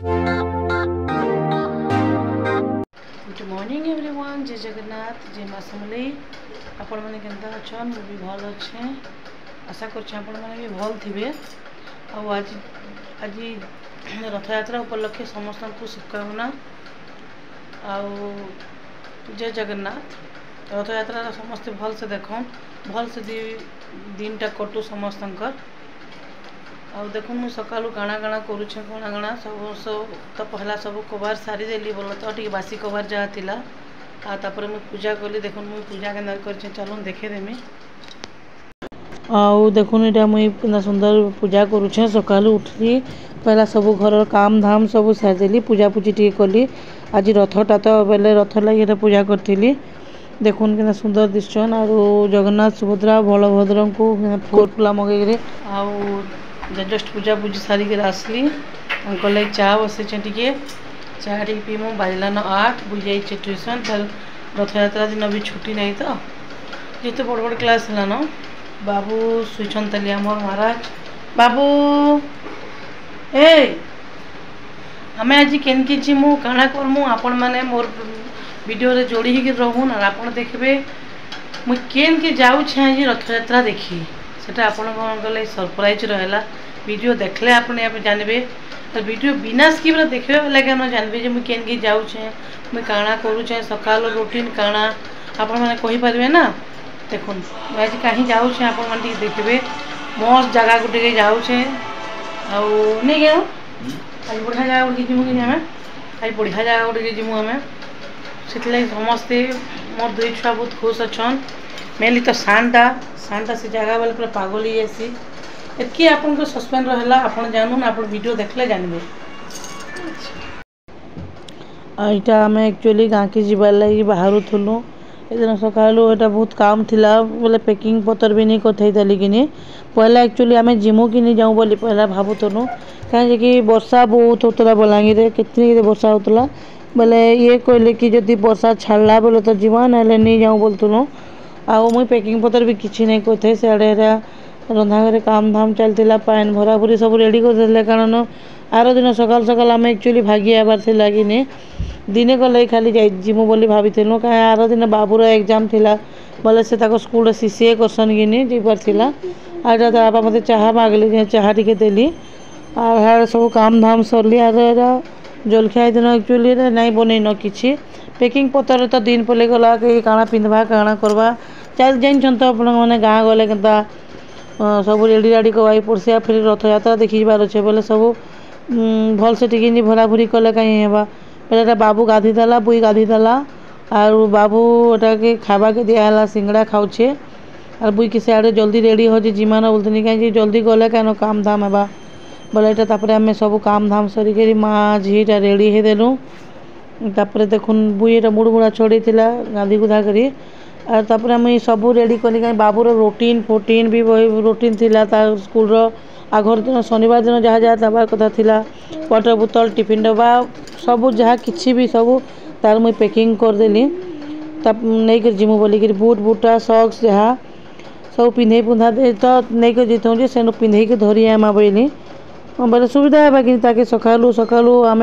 Good morning everyone, जय जगन्नाथ, जय माँ समलेई। आपण मैंने केन्ता अच्छन? मुझे भी भल अच्छे। आशा करछे आपण मैंने भी भल थिबे। आज रथ यात्रा उपलक्षे समस्त को शुभकामना। जय जगन्नाथ। रथ यात्रा समस्ते भल से देखन, भल से दिन टा कटू समस्तंकर। देखो मुझे सका काଣା काଣା करुचे काଣା काଣା सब तो पहला सब कबार सारी देली बोल तो टी बासी कबार जहाँ थिला तापर मुझे पूजा कली। देखो मुझे पूजा के कर चलो देखेदेमी। देखुन यहाँ मुई सुंदर पूजा करुचे। सका उठली पहला सब घर काम धाम सब सारिदेली, पूजा पूजी टी कली। आज रथटा तो बेले रथ लगे पूजा करी। देखुन कि सुंदर दिशन। आ जगन्नाथ सुभद्रा बलभद्र को फूला मगेरी जस्ट पूजा पूजी सारिक आसली। लगे चा बसई टे चा टी पीमु। बाजलान 8 बुझे ट्यूशन। रथ यात्रा दिन भी छुट्टी नहीं तो जिते बड़ बड़ क्लास है न। बाबू सुईछन ताली आमर महाराज बाबू ए आमे आज केनके जीमु काଣା करमु आपण माने मोर वीडियो रे जोड़ी ही रहून। और आपण देखबे मु केन के जाऊ छे रथ यात्रा देखी। सेटा आपण गले सरप्राइज रहला। वीडियो देखले आपने आप जानबे। तो वीडियो बिना स्किप रे देखबे लगे न जानबे जे मु केन के जाऊ छे, मु काଣା करू छे, सकाल रूटीन काଣା आपण माने कहि परबे ना। देखुन आज कहीं जाऊ छे आपण माने देखबे। मस्त जगह गुटे के जाऊ छे। आ नहीं गयो आज बढ़िया जगह गुटे जिमु कि हमें आज बढ़िया जगह गुटे के जिमु हमें। सेतले समस्ते मोर दुई छुआ बहुत खुश अछन। मेनली तो शानटा से जगह वाले पूरा पागल ही जासी। एतकी आपन को सस्पेंड रहला आपन जानून। आपन वीडियो देखले जानबे। आइटा हमें एक्चुअली गाँ के जीवार लगी बाहर थुलु। एदिन सकालू एटा बहुत काम थिला बोले पैकिंग पतर भी नहीं कथई थाली कि पहला एक्चुअली आम जिमु कि नहीं जाऊँ बोली पहला भावुलु। कहीं कि वर्षा बहुत होता बलांगीर कितनी वर्षा होता बोले ये कहले कि जदि वर्षा छाड़ा बोले तो जीवा ना नहीं जाऊँ बोलुँ। आउ मुई पैकिंग पतर भी किसी नहीं कथे। सियाड़े रंधा घरे काम धाम चलता पान भरा भरी सब रेडी कर कारण आर दिन सकाल सकाल आम एक्चुअली भागी आबार कि नहीं दिने गले खाली जिमु बोली भाविलु। कहीं आर दिन बाबूर एग्जाम थिला बोले से स्कूल सीसीए करसन कि नहीं जीवार थिला। आटा बाबा मत चाह मागली चाह टी देली। आर सब काम धाम सरली। आर जलखिया दिन एक्चुअली नहीं बनईन कि पैकिंग पतर तो दिन पले गला कि काଣା पिंधवा काଣା करवा चल जान तो अपन मैंने गाँ गले के सब रेडी राडी करवाई पड़सी। फिर रथ यात्रा देखिबार अच्छे बोले सब भल से टिके भरा भरी कले कहीं हेबा। पहले बाबू गाधी देला, बुई गाधी देला। और बाबू एटा के खावा के दिया सिंगड़ा खाऊे। और बुई कि सियाड़े जल्दी रेडी हो जिमान बोलते कहीं जल्दी गले कहीं काम धाम हेबा बोले ये आम सब काम धाम सरिक माँ झीटा रेडी हे देलु। तापर देखुन बुई मुड़ मुड़ा छड़ी गाधी गुधा करी। और तापर मुई सब रेडी कली कहीं बाबूर रूटीन फोटीन भी वही रूटीन थिला। स्कूल आगर दिन शनिवार दिन जहाँ जहाँ दबार कथा थिला वाटर बोतल टिफिन डब्बा सब जहाँ किसी भी सब तार मुई पैकिंग करदेली। तब नहीं कर जिमु बोलिक बुट बुटा सक्स जहाँ सब पिंधे पुंधा दे तो नहीं कर जीतूँ जे से पिंधे के धरी आमा बोली बोले सुविधा है कि ताकि सकालू सकालू आम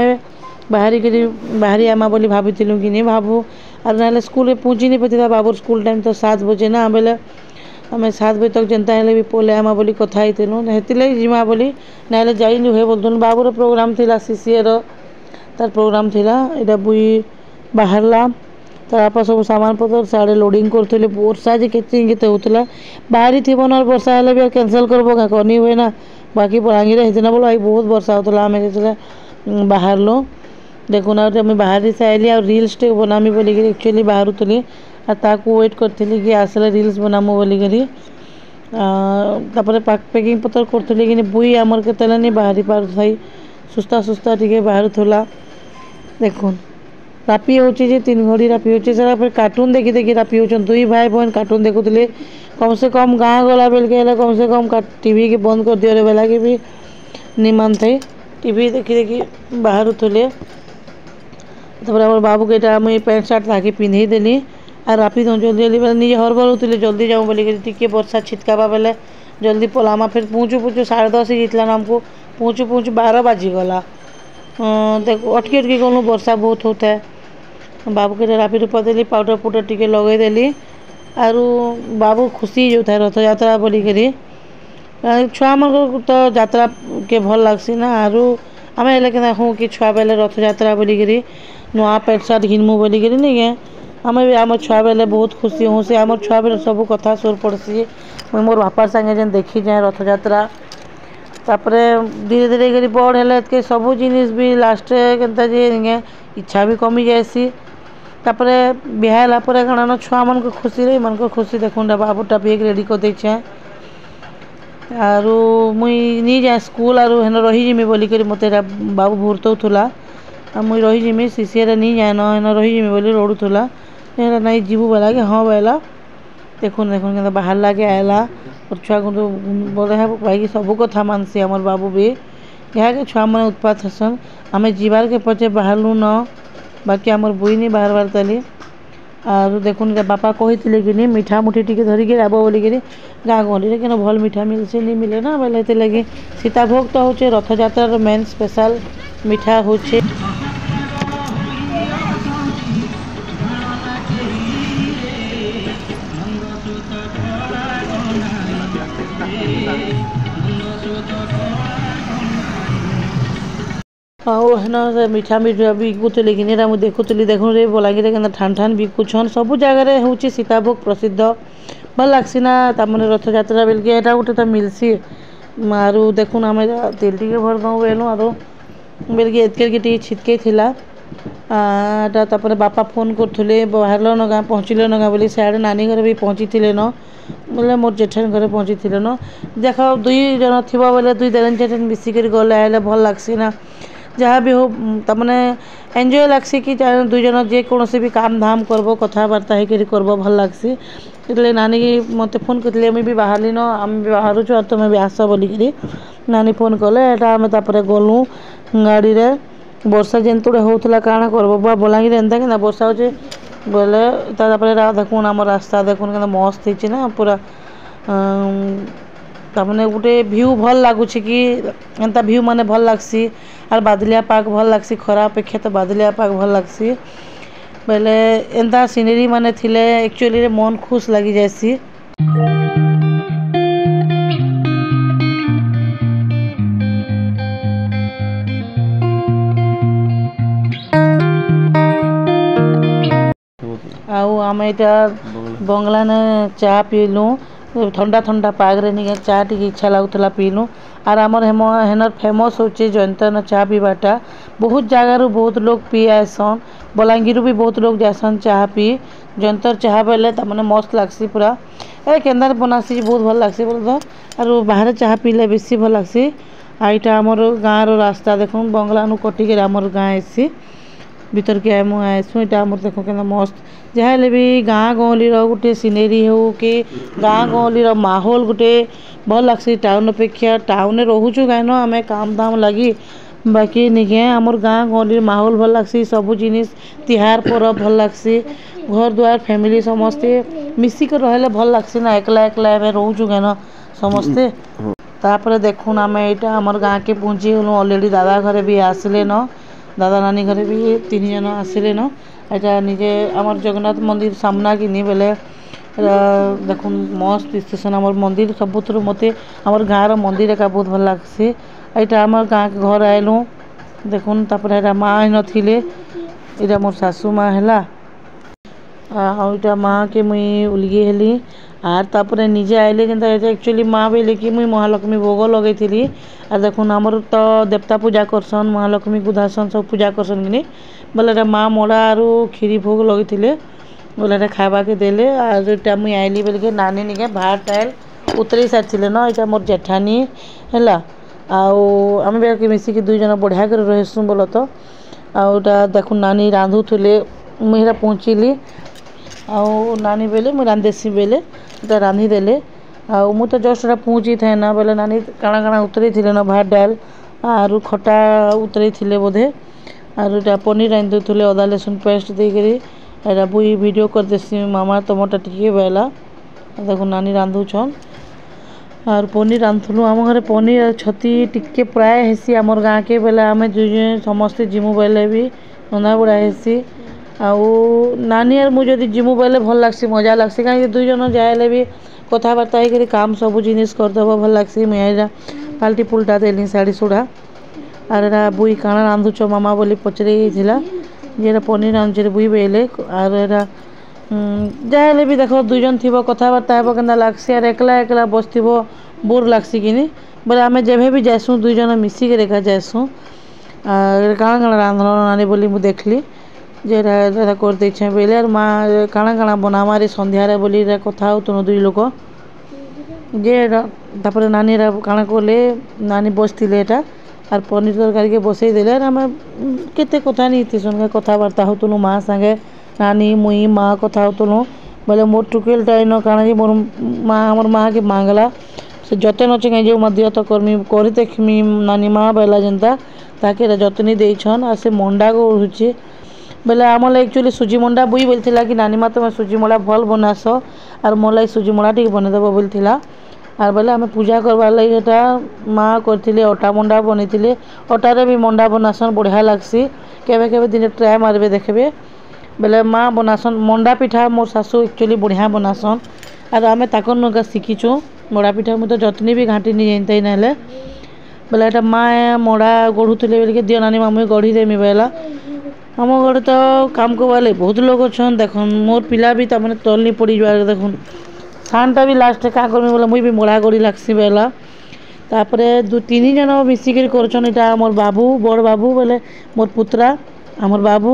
बाहरी आमा बोली भाविलु कि नहीं भावु। और ना स्कूल पहुँची नहीं पाता बाबूर स्कूल टाइम तो 7 बजे ना बोले आम 7 बजे तक जनता है भी पोले आमा बोली कथा हेतु जिमा बोली ना जाइलु हे बोलतु। बाबूर प्रोग्राम थिला सीसीए तार प्रोग्राम थिला। एटा बुई बाहरला तार आपा सब सामान पतर साड़े लोडिंग करते वर्षा जे केते होता बाहरी थी न वर्षा हेल्ले भी कैंसल करबो क्या करनी हुए ना। बाकी बलांगीर हेतना बोलो बहुत वर्षा होता आम जो बाहर लो। देखुन आम बाहर से आइली और रिल्स टे बनामी बोलिक एक्चुअली बाहर थी। और ताकू वेट करी कि आसले रिल्स बनामु बोलिक पैकिंग पतर करी कि बुई आमर के नहीं बाहरी पार थी सुस्ता सुस्ता टे बाहर थोला। देखुन रापी होची 3 घड़ी रापी होची सारा फिर कार्टून देखी देखी रापी होचन। 2 भाई बहन कार्टून देखुले कम से कम गाँ गला बेल के कम से कम टीवी के बंद कर दियो बेला के भी नहीं मानते टीवी देखी देखी बाहर थोले। बाबू के मुझे पैंट सार्ट ताकि पिंधे देली। और रापी दो जल्दी जल्दी बोले निजे हरबर होते जल्दी जाऊँ बोलिक टी वर्षा छिटकावा बेले जल्दी पलामा। फिर पहुँचू 10:30 ही जीतला ना हमको पहुँचू 12 बाजिगला। देख अटकी अटकी गलु वर्षा बहुत होता है बाबू के रापी रूपा देली पाउडर पुडर टिके लगेदेली आरु बाबू खुशी जो था रथ यात्रा बोलिकी छुआ मन तो यात्रा के भल लगसी ना आरु आम के देखूँ कि छुआ बेले रथ यात्रा बोलिकी नुआ पैंट सार्ट घिनमु बोलिकी नहीं के आम भी आम छुआ बेले बहुत खुशी हूँ से आम छुआ बेले सब कथा सोर पड़सी मुई मोर बापार संगे जेन देखी जाए रथ यात्रा तापरे धीरे धीरे कर बड़ है सबू जिनिस भी लास्ट के इच्छा भी कमी जाएसी तापरे बिहार कण छुआ मन को खुशी रही मन को खुशी देखूँ बाबूटा बेग रेडी कर देछे आरु मुई नहीं जाए स्कूल आरु हेन रही जिमी बोलिक मत बाबू भूरतौला मुई रही जिमी सीसीए नहीं जाए न हेन रही जिमी बोली रोड़ूला नहीं जीवु बोला कि हाँ बोला देखुन देखुन के बाहर लगे आएला और छुआ को बोले भाई सब कथा मानसी आमर बाबू भी यहाँ के छुआ मैंने उत्पात हसन आम जीवार के पचे बाहरलु न बाकी आमर बुई नहीं बाहर बार तली आर देखुन बापा कही कि मीठा मुठी टी धरिकी आब बोलिकी गाँ गहली के भल मीठा मिलसे नहीं मिले ना बोले लगे सीताभोग तो हूँ रथ यात्रार मेन स्पेशल मीठा हूँ हाँ मीठा मीठा बिकुली कि मुझे देखुली देखुन रे बलांगीर के ठान ठान बिकुछन सब जगार हूँ सीताभोग प्रसिद्ध भल लगसी ना तमें रथ यात्रा बेलके यहाँ गोटे तो मिलसी आरु देखुन आम तेल टे भर दऊँ बेलु आरो बेलके एतके छिटके थिला तापर बापा फोन करथुले बाहर न गाँ पहुँचल न गाँ बोली सियाड़े नानी घर भी पहुँची थे न बोले मोर जेठन घर पहुँची थे न देख दुई जन थी बोले दुई देन जेठन मिसिक गले आए भल लगसी ना जहाँ भी हो तमने एंजॉय लगसी कि दुई जन जे कौन भी काम धाम करबो कथबार्ता होकर करबो भल लगसी इसलिए नानी की मत फोन करते मुझे भी बाहरली न आम भी बाहर और तुम्हें भी आस बोलिकी नानी फोन कले आम गलु गाड़ी रे वर्षा जेनतुड़े होता काण करब बलांगीर एंता कि वर्षा हो बोले देखुन आम रास्ता देखुन के मस्त होना पूरा तमने गोटे भ्यू भल लगुच कि एंता भ्यू माने भल लगसी और बादलिया पाग भल लगसी खरा अपेक्षा तो बादलिया पाग भल लगसी बोले एंता सीनरी माने थिले एक्चुअली मन खुश लगी जाएसी आउ आम यहाँ बंगला ने चा पीलु ठंडा ठंडा पाग्रे नहीं चा टी इच्छा लगुला पीलु आर आमर हेनर फेमस होचे जयंतन चा पीवाटा बहुत जगार बहुत लोग पी आसन बलांगीर भी बहुत लोग जासन चाह पी जयंतर चाह बेले तमने मस्त लगसी पूरा ए केन्दार बनासी बहुत भल लगसी बोल तो आर बाहर चाह पीले बेसी भल लगसी आईटा आमर गाँव रास्ता देखुन बंगला नु कटिक आमर गाँ आसी भीतर के आम आसू यहाँ आम देख के मस्त जहाँ भी गाँ गहली गोटे सीनेरी हो कि गाँ गहली माहौल गोटे भल लगसी टाउन अपेक्षा टाउन रोचु कहीं आम काम धाम लगी बाकी निके आमर गाँ गहली माहौल भल लगसी सबू जिनिस तिहार पर्व भल लगसी घर द्वार फैमिली समस्ते मिसिक रहिले भल लगसी ना एकला एकला आम रोचु कहीं समस्ते तापर देखुन आम यहाँ आमर गाँ के पहुँची गलु अलरेडी दादा घरे भी आसले न दादा नानी घरे भी 3 जन आसिले न यहाँ निजे आमर जगन्नाथ मंदिर सामना कि नहीं बेले देखुन मस्त स्टेशन आमर मंदिर सबुठ मत आमर गाँव मंदिर एका बहुत भल लगसी यहाँ आमर गाँ के घर आएलु देखुन तापर माँ नथिले यहाँ मोर सासू माँ है आईटा माँ के मुई उलगी हेली आर तापर निजे आइले के एक्चुअली माँ बोले कि मुई महालक्ष्मी भोग लगे थी आर देखुन आमर तो देवता पूजा करसन महालक्ष्मी गुधासन सब पूजा करसन कि बोले माँ मोड़ा आरु खीरी भोग लगे थे बोले खावा के देले आर इटा मुई आइली बोल के नानी निके भात डाल उतरी सारी न यहाँ मोर जेठानी है आम भी मिसिकी 2 जन बढ़िया कर रहसुँ बोल तो आउटा देखुन नानी रांधुले मुझे पहुँचली आउ नानी बेले मुझे रांधेसी बेले रांधि देले आउ मु तो जस्ट पहुँची थाए ना बोले नानी काଣା काଣା उतरे थे ना भात डाल आरु खटा उतरे थे बोधे आरु पनीर रांधि देते अदा लहसुन पेस्ट देकर बुई वीडियो कर देसी मामा तुमटा टी बेला देखो नानी रांधुछन और पनीर रांधुलु आम घरे पनीर और छती टिके प्राय हेसी आमर गाँ के बेले आम दुई समस्ते जिमु बेले भी रंधा बुढ़ा हेसी आउ नानी और मुझे जिमु बेले भल लगसी मजा लगसी कहीं दुई जन जाए भी कथबार्ता होकर काम सब जिनिस करदेव भल लगसी मुझा पाल्टी पुलटा देली शाढ़ी सुढ़ा और एरा बुई काଣା रांधुच मामा बोली पचरे जे पनीर रांधुचे बुई बेले और एरा जाए भी देख दुई जन थी कथबार्ता हे के लगसी और एकला एकला बस बोर लगसी कि बोले आम जब भी जासूँ दुई जन मिसिक एका जासूँ काଣା काଣା रांधल नानी बोली मुझे देखली जे कर देछे बेले और माँ काଣା काଣା बनामारे संध्यारे बोली कथा होतुन दुई लोक जे तापर नानी काଣା कले नानी बसथिले एटा और पनीर तरकारी के बसई देले आम केते कथा नहीं थी सुन कथबार्ता होतुनु माँ संगे नानी मुई माँ कथा होतुनु बोले मोर टुकेलटा इन काଣା जे मोर माँ हमर माँ के मांगला से जतन अच्छे कहीं जो मध्य तो कर्मी कर देखमी नानी माँ बेला जेनता ताके जतनी देछन और से मंडा को उड़ुचे बोले आम एक्चुअली सुजी मंडा बुई बोलता कि नानी माँ तुम सुजी मंडा भल बनास और मोर सुजी मंडा टी बनईदेव बोलता और बोले आम पूजा करवार लगे माँ करते अटा मंडा बनईले अटारे भी मंडा बनासन बढ़िया लगसी केवे केवे दिन ट्राए मारबे देखबे बोले माँ बनासन मंडा पिठा मोर सासू एक्चुअली बढ़िया बनासन और आम ताकन नगा शिखीचु मड़ा पिठा मुझे जतनी भी घाटी नहीं जानते ना बोले एटा माँ मड़ा गढ़ुले बोल दियो नानी माँ मुझे गढ़ी देमी बेला आम घर तो काम करवाले बहुत लोग अच्छा देख मोर पिला भी तमें तल नहीं पड़ जा देख सानटा भी लास्ट क्या करमी बोले मुई भी मड़ा गढ़ी लगसी बेला तापर दु तीन जन मिसिक कर मोर बाबू बड़ बाबू बोले मोर पुत्रा आमर बाबू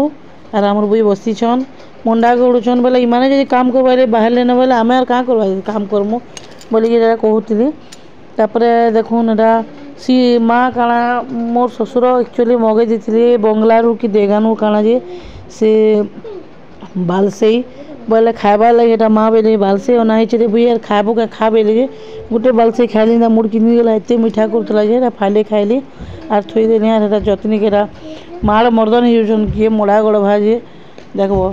और आमर बुई बसीछन मंडा गढ़ुछन बोले इमाने जब काम करवाले बाहर लेने बोले आम क्या करवा काम करमु बोलिकी कहूली तापर देखुन एटा सी माँ काଣା मोर ससुर एक्चुअली मगई देते बंगलारू कि देगानू काଣା जे से बालसेई बोले खाबार लगे एटा माँ बेले बालसेई अनाई बुई यार खाबो क्या खा बेले गोटे बालसेई खाइली मुड़ किनी गला एत मीठा करूला जे फाइले खाइली और थोई देनी और जतनी के माड़ मर्दन हो किए मड़ा गड़ भाजे देखो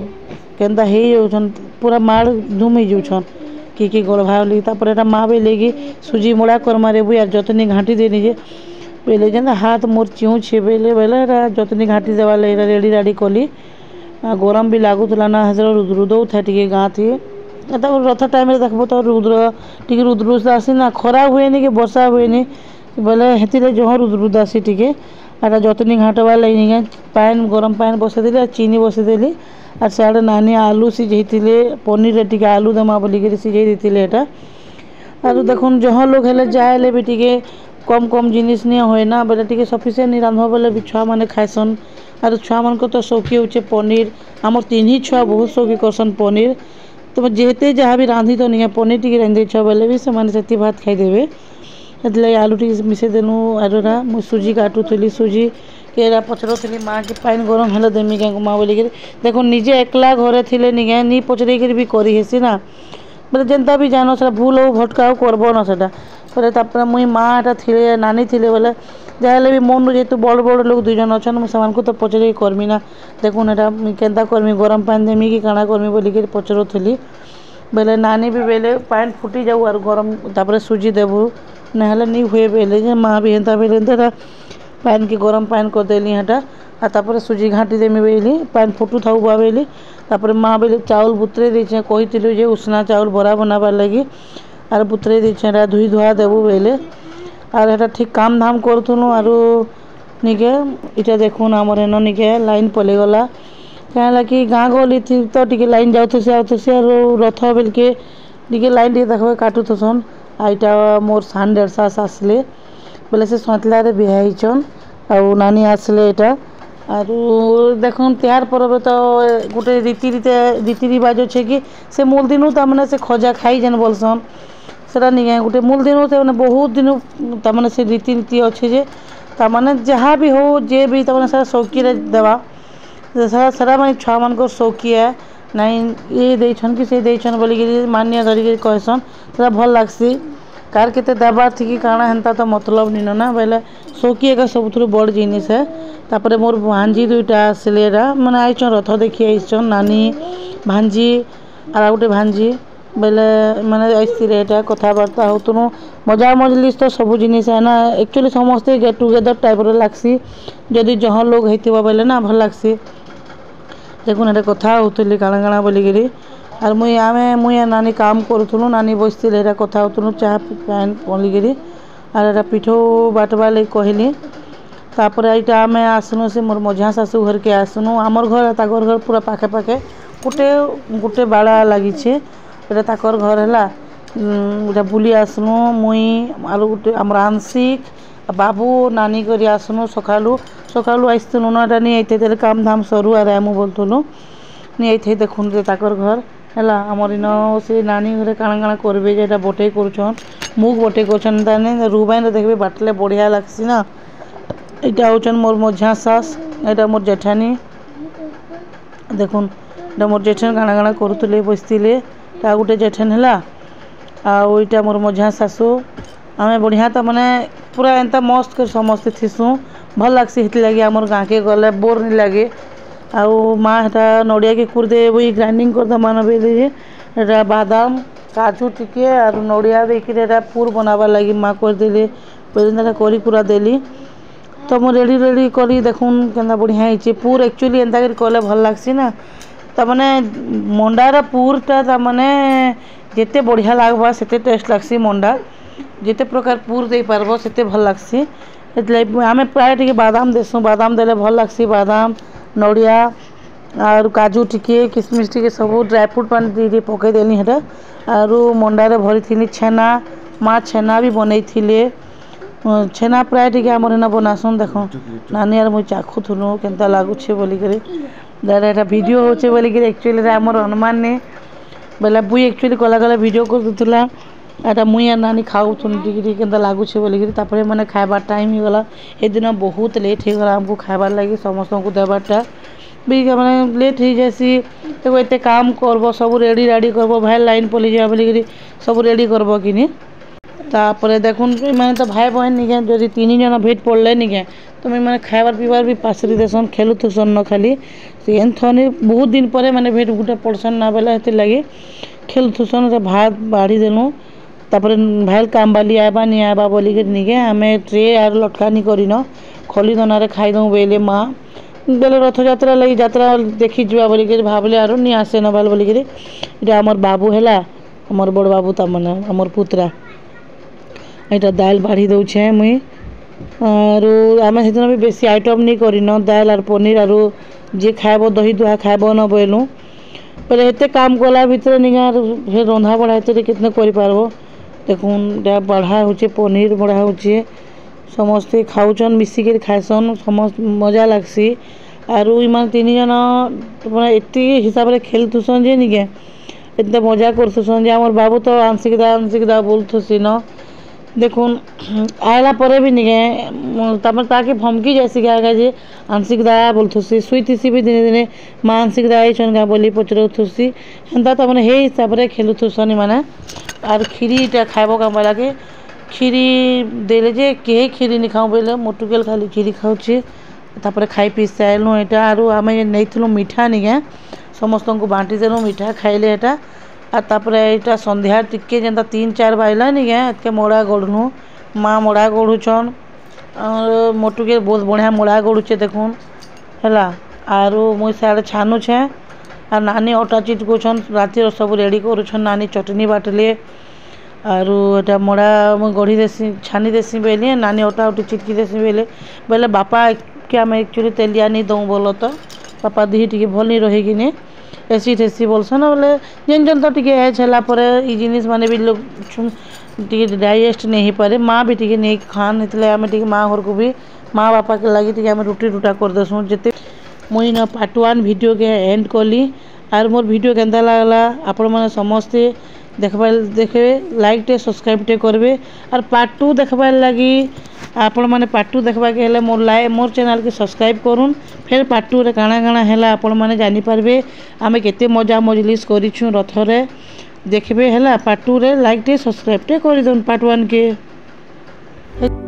केन्ता हो पूरा माड़ धूम हो कि गड़ भावली तापर एटा माँ बेले कि सुजी मड़ा करमारे बुई यार जतनी घाटी देनी जे बेले जेना हाथ मोर चिऊ छे बेले बेले जतनी घाटी देवा लगे रेडी राडी कली गरम भी लगुला ना रुद्र था टे गाँ थी रथ टाइम देखो तो रुद्र टी रुद्र आसी ना खरा हुए कि वर्षा हुए बोले हेतिले जहाँ रुद्र आसी टे और जतनी घाटवा लगे पान गरम पान बसईदेली चीनी बसईदेली और सियाड़े नानी आलू सिझे पनीर टे आलू दमा बोलिक सिझे देते एटा और देख जहाँ लोग हेले जाए भी टे कम कम जिनिस नहीं हुए ना बोले टे सफिसीयंट नहीं रांध बोले भी छुआ मैंने खाएसन और छुआ मान को तो शौकी होचे पनीर आमर तीन ही छुआ बहुत शौकी करसन पनीर तो जेते जहाँ भी रांधि तो नहीं पनीर टी रांधि छुआ बोले भी से भात खाईदेवे से आलू टी मिसे देनु और मुझे सुजी काटुली सुजी के पचरुली माँ के पान गरम हेले देमी क्या माँ बोलिक देखो निजे एकला घरे थिले नहीं पचर भी करी ना बोले जेनता भी जान से भूल हो भटका हो करब ना से बोले मुई माँ एटा थी नानी थी बोले जहाँ भी मन जेहतु बड़ बड़ लोग दुई जन अच्छा मुझे तो पचर करमी ना देखुन एटा केन्ता करमी गरम पान देमी कि काଣା करमी बोलिक पचरुली बेले नानी भी बेले पान फुटी जाऊ और गरम तापर सुजी देबू ना नहीं हुए बेले माँ भी एंता बेले पान के गरम पान कर देली हेटा और तापर सुजी घाटी देमी बेली पान फुटू था बेली तापर माँ बेले चाउल बुतरे देछे कही जे उसना चाउल बरा बनाबार लगी और बुतरे देछे धुई धुआ देबू बेले और एटा ठीक काम धाम करूँ और निके इटा देखुन आमर एन निके लाइन पले गला क्या कि गाँ गली थी तो टी लाइन जाऊे और रथ बेलके टी लाइन टी देख काटुथसन आईटा मोर सान डेढ़सास आसले बोले से सतला बिहाईचन और नानी आसले एटा और देखुन त्यार पर्व तो गोटे रीति रिवाज अच्छे कि से मूल दिन तमें से खजा खाई जेन बोलसन सेटा नहीं गोटे मूल दिन से बहुत दिन तमें से रीति अच्छे जे तमें जहाँ भी हो जे भी तमें से शौकी देवा सारा मैं छुआ मान शौकी है नाई ये देछन कि से देछन बोलिक मान्य धरिक कहसन से भल लगसी कार केते देबार थी कि काଣା हेन्ता तो मतलब नहीं ना बोले शौकी एक सब बड़ जिनिस है तापर मोर भांजी दुईटा आसले मैंने आईचन रथ देखी आईचन नानी भांजी और गोटे भांजी बेले मैंने ऐसा कथबार्ता होतुनु मजा मजलिस तो सब जिनिस है ना एक्चुअली समस्ते गेट टुगेदर टाइप लगसी जदि जहाँ लोग होते बेले ना भल लगसी देखुन ये कथा होतुली काଣା काଣା बोलिकी आर मुई नानी काम करूँ नानी बसते कथा होतुनु चाह पैन बोलिकी आर एटा पिठो बाटवा लगे कहली तापर यहाँ आम आसनु से मोर मझा शाशु घर के आसनु आमर घर ताकर घर पूरा पाखे पाखे गोटे गोटे बाड़ा लगी एटा ताकर घर है बुली आसनु मुई आर गोटे आम आंशिक बाबू नानी करी आसनु सकालू सकालू आसतुनु ना नहीं आते काम धाम सरू आर आमु बोलतुनु नहीं आते देखुन ताकर घर है आमर इन से नानी घरे काଣା काଣା करबे जेटा बटे करुछन मुग बटे करछन ताने रुबाइन देखबे बाटले बढ़िया लागसी ना इटा होचन मोर मझा सास एटा मोर जेठानी देखुन एटा मोर जेठान काଣା काଣା करुतले बसतिले ता गुटे जेठान है आईटा मोर मझा शाशु आमे बढ़िया ता माने पूरा एंता मस्त कर समस्ते थीसु भल लागसी हेति लगे आमर गाँ के गले बोर नहीं लगे आउ माँ हेटा नड़िया के कुरदे वही ग्राइंडिंग कर मान बेले बादाम काजू टिके आर नड़िया देकर पुर बनाबार लगी माँ करदे पहले करी कुरा देली तो मु रेडी रेडी करी देखुन केना बढ़िया होइछे पुर एक्चुअली एंता कर कले भल लागसी ना तमाने मंडार पुरटा तमाने जिते बढ़िया लागबा सेते टेस्ट लागसी मंडा जिते प्रकार पुर दे पारबो सेते भल लागसी आमे प्राय टिके बादाम देसु बादाम देले भल लागसी बादाम नड़िया आर काजू टिके किसमिस टिके सब ड्राई फ्रूट पानी दी पकई देली हेटा आरु मंडारे भरी थी छेना माँ छेना भी बनई थिले छेना प्राय टिके आमर एना बनासुन देखो नानी आर मुई चाखुथुनु केनता लागुछे बोलिकरी दादा एटा वीडियो होचे बोलिकरी एक्चुअली आमर अनुमान ने बेला बुई एक्चुअली कला कला वीडियो कर दुतला एटा मुई आर नानी खाउथुन टिके केनता लागुछे बोलिकरी तापरे माने खाइबार टाइम हो गला ए दिन बहुत लेट हो गला हमको खाइबार लागि समस्त को देबारटा भी मैंने लेट हो जासी देखो एते काम करब सब रेडी रेडी करब भाई लाइन पलि जा बोलिकी सब रेडी करब कि तापर देखुन मैंने तो भाई बहन निके जदि तीन जन भेट पड़ले निके तो मैंने खाइबार पीबार भी पासरी देसन खेलुथुसन न खाली से थने बहुत दिन पर मैंने भेट गुटे पड़सन ना बेला हेते लगे खेलुथुसन भात बाढ़ी देलु तापर भाई काम बाली आबा नहीं आबा बोलिकी निके आम ट्रे आर लटकानी करन खली दनारे खाईदे बेले माँ बेले रथ यात्रा लगी यात्रा देखी जा बोलिकी भावले आर नहीं आसे न बाल बोलिकी इटा आमर बाबू है आमर बड़ बाबू तमने आमर पुत्रा यहाँ दाल बाढ़ी दौचे मुई आर आम से भी बेसी आइटम नहीं करन दाल आर पनीर आर जी खाइब दही दुहा खाइब न बोलूँ पहले एते काम कला भितर निगा फिर रंधा बढ़ा एते कितने कर देखुन बढ़ा होचे पनीर बढ़ा होचे समस्ते खाऊन मिसिक खाएसन समस्त मजा लगसी आर इन तीन जन एत हिसाब से खेलुसन जे निके एत मजा करथुसन आमर बाबू तो आंशिक दा बोलथुसी न देखुन आयला पर भी निके ताके भमकी जैसी क्या जे आंशिक दा बोलथुसी सुईथी भी दिने दिने माँ आंशिक दा आईछन क्या बोली पचरथुसी हेन्ता तमने हे हिसाब से खेलुथुसन माने आर खीरीटा खाइब काम लगे खीरी देले जे के खीरी नहीं खाऊ बोले मोटुकेल खाली खीरी खाऊे तापर खाई पी सारूँ यहाँ आर आम नहीं मीठा निके समस्त को बांटी देलु मीठा खाइले यहाँ आर यहाँ संध्या टिके जेनता 3-4 बाजला निके एतके मोड़ा गढ़नु माँ मोड़ा गढ़ुचन और मोटुके बहुत बढ़िया मोड़ा गढ़ुचे देखुन है आर मुई सियाड़े छानुछे आर नानी अटा चिटकुछन रातिर सब रेडी करुछन नानी चटनी बाटले आरु एटा मोड़ा मुई गढ़ी देसी छानी देसी बेले नानी अटा उटी चिटकी देसी बेले बेले बापा के आम एक्चुअली तेलिया नहीं दऊँ बोल तो बापा दी टी भल नहीं रही कि एसी ठेसी बोलसन बोले जेन जन तो टी एज है जिनिस माने भी लोग टी डाइजेस्ट नहीं हो पारे माँ भी टी नहीं खान इसलिए आम टी माँ घर को भी माँ बापा के लगी टी रुटी रुटा कर देसुँ जिते मुई न पार्ट 1 वीडियो के एंड कली आर मोर वीडियो केंता लागला आपण माने समस्ते देखे लाइक टे सब्सक्राइब टे करबे और पार्ट 2 देखबार लगी आपण माने पार्ट 2 देखबा के हेले मोर चैनल के सब्सक्राइब करूँ फिर पार्ट 2 रे काଣା काଣା हैला आपण माने जानि पारबे आमे केते मजा मजलिस करिछु रथ रे देखबे हैला पार्ट 2 रे लाइक टे सब्सक्राइब टे करि दन पार्ट 1 के।